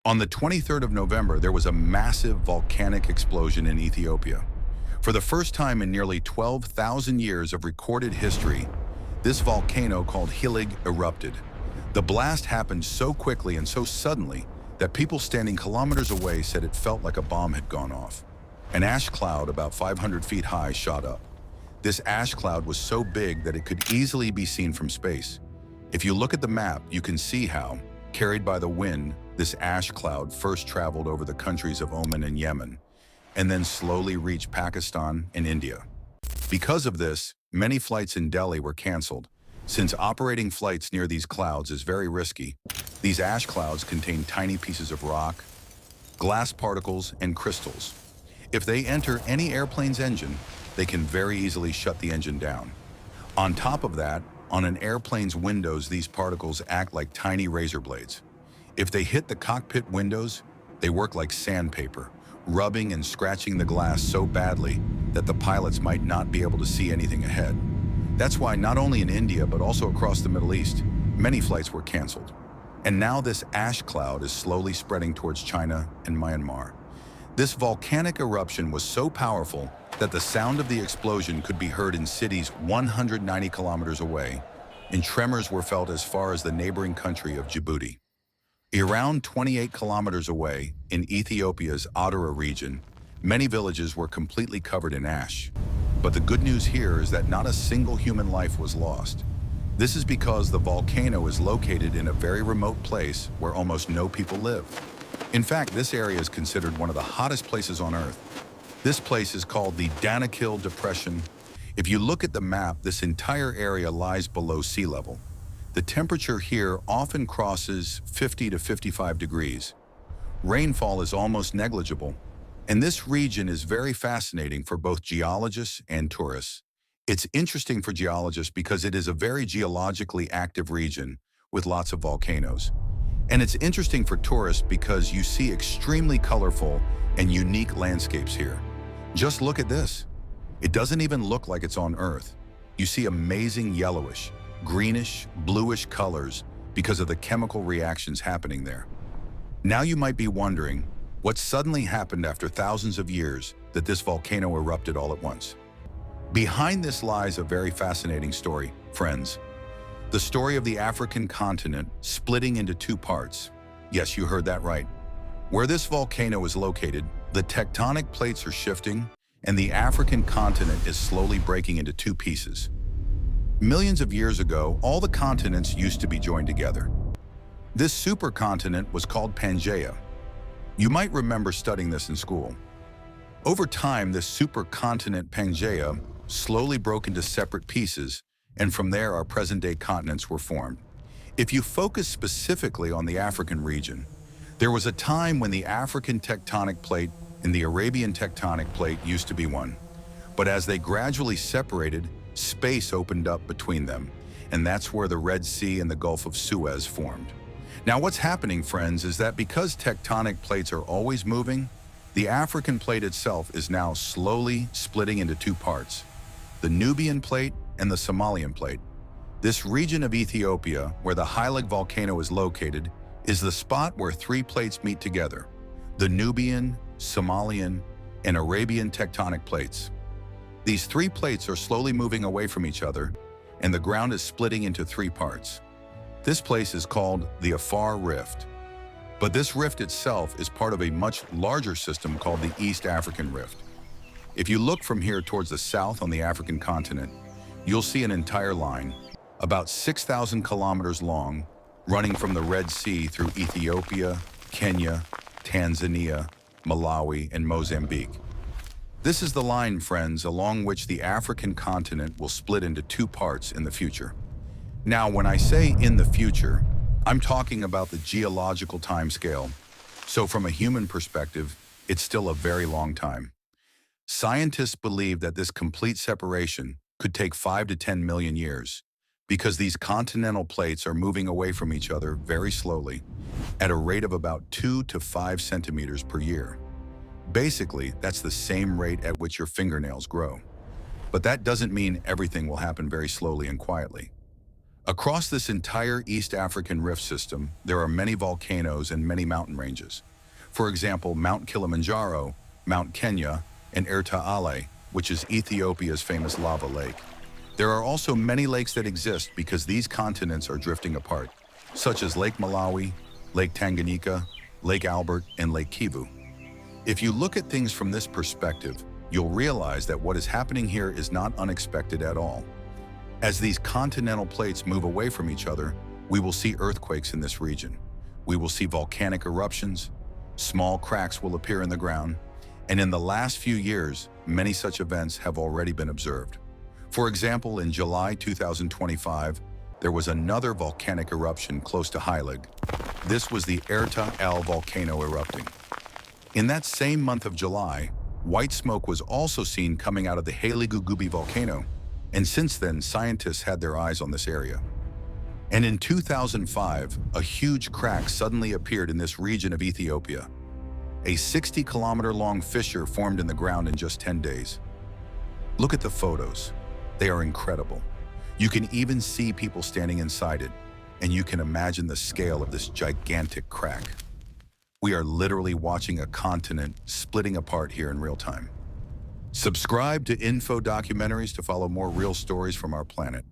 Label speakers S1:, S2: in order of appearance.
S1: On the 23rd of November, there was a massive volcanic explosion in Ethiopia. For the first time in nearly 12,000 years of recorded history, this volcano called Hylig erupted. The blast happened so quickly and so suddenly that people standing kilometers away said it felt like a bomb had gone off. An ash cloud about 500 feet high shot up. This ash cloud was so big that it could easily be seen from space. If you look at the map, you can see how, carried by the wind, this ash cloud first traveled over the countries of Oman and Yemen, and then slowly reached Pakistan and India. Because of this, many flights in Delhi were canceled. Since operating flights near these clouds is very risky, these ash clouds contain tiny pieces of rock, glass particles, and crystals. If they enter any airplane's engine, they can very easily shut the engine down. On top of that, on an airplane's windows, these particles act like tiny razor blades. If they hit the cockpit windows, they work like sandpaper, rubbing and scratching the glass so badly that the pilots might not be able to see anything ahead. That's why not only in India, but also across the Middle East, many flights were canceled. And now this ash cloud is slowly spreading towards China and Myanmar. This volcanic eruption was so powerful that the sound of the explosion could be heard in cities 190 kilometers away, and tremors were felt as far as the neighboring country of Djibouti. Around 28 kilometers away, in Ethiopia's Adara region, many villages were completely covered in ash. But the good news here is that not a single human life was lost. This is because the volcano is located in a very remote place where almost no people live. In fact, this area is considered one of the hottest places on Earth. This place is called the Danakil Depression. If you look at the map, this entire area lies below sea level. The temperature here often crosses 50 to 55 degrees. Rainfall is almost negligible, and this region is very fascinating for both geologists and tourists. It's interesting for geologists because it is a very geologically active region with lots of volcanoes. And it's interesting for tourists because you see extremely colorful and unique landscapes here. Just look at this. It doesn't even look like it's on Earth. You see amazing yellowish, greenish, bluish colors because of the chemical reactions happening there. Now you might be wondering, what suddenly happened after thousands of years that this volcano erupted all at once? Behind this lies a very fascinating story, friends. The story of the African continent splitting into two parts. Yes, you heard that right. Where this volcano is located, the tectonic plates are shifting, and the African continent is slowly breaking into two pieces. Millions of years ago, all the continents used to be joined together. This supercontinent was called Pangaea. You might remember studying this in school. Over time, this supercontinent Pangaea slowly broke into separate pieces, and from there our present-day continents were formed. If you focus specifically on the African region, there was a time when the African tectonic plate and the Arabian tectonic plate used to be one. But as they gradually separated, space opened up between them, and that's where the Red Sea and the Gulf of Suez formed. Now what's happening, friends, is that because tectonic plates are always moving, the African plate itself is now slowly splitting into two parts, the Nubian plate and the Somalian plate. This region of Ethiopia, where the Hylig volcano is located, is the spot where three plates meet together, the Nubian, Somalian, and Arabian tectonic plates. These three plates are slowly moving away from each other, and the ground is splitting into three parts. This place is called the Afar Rift. But this rift itself is part of a much larger system called the East African Rift. If you look from here towards the south on the African continent, you'll see an entire line, about 6,000 kilometers long, running from the Red Sea through Ethiopia, Kenya, Tanzania, Malawi, and Mozambique. This is the line, friends, along which the African continent will split into two parts in the future. Now, when I say in the future, I'm talking about the geological time scale. So from a human perspective, it's still a very long time. Scientists believe that this complete separation could take 5 to 10 million years because these continental plates are moving away from each other very slowly at a rate of about 2 to 5 centimeters per year. Basically, that's the same rate at which your fingernails grow. But that doesn't mean everything will happen very slowly and quietly. Across this entire East African rift system, there are many volcanoes and many mountain ranges. For example, Mount Kilimanjaro, Mount Kenya, and Erta, which is Ethiopia's famous lava lake. There are also many lakes that exist because these continents are drifting apart, such as Lake Malawi, Lake Tanganyika, Lake Albert, and Lake Kivu. If you look at things from this perspective, you'll realize that what is happening here is not unexpected at all. As these continental plates move away from each other, we will see earthquakes in this region. We will see volcanic eruptions, small cracks will appear in the ground, and in the last few years, many such events have already been observed. For example, in July 2025, there was another volcanic eruption close to Hylig. This was the Erta volcano erupting. In that same month of July, white smoke was also seen coming out of the Hylig volcano, and since then, scientists had their eyes on this area. And in 2005, a huge crack suddenly appeared in this region of Ethiopia. A 60-kilometer-long fissure formed in the ground in just 10 days. Look at the photos. They are incredible. You can even see people standing inside it, and you can imagine the scale of this gigantic crack. We are literally watching a continent splitting apart here in real time. Subscribe to Info Documentaries to follow more real stories from our planet.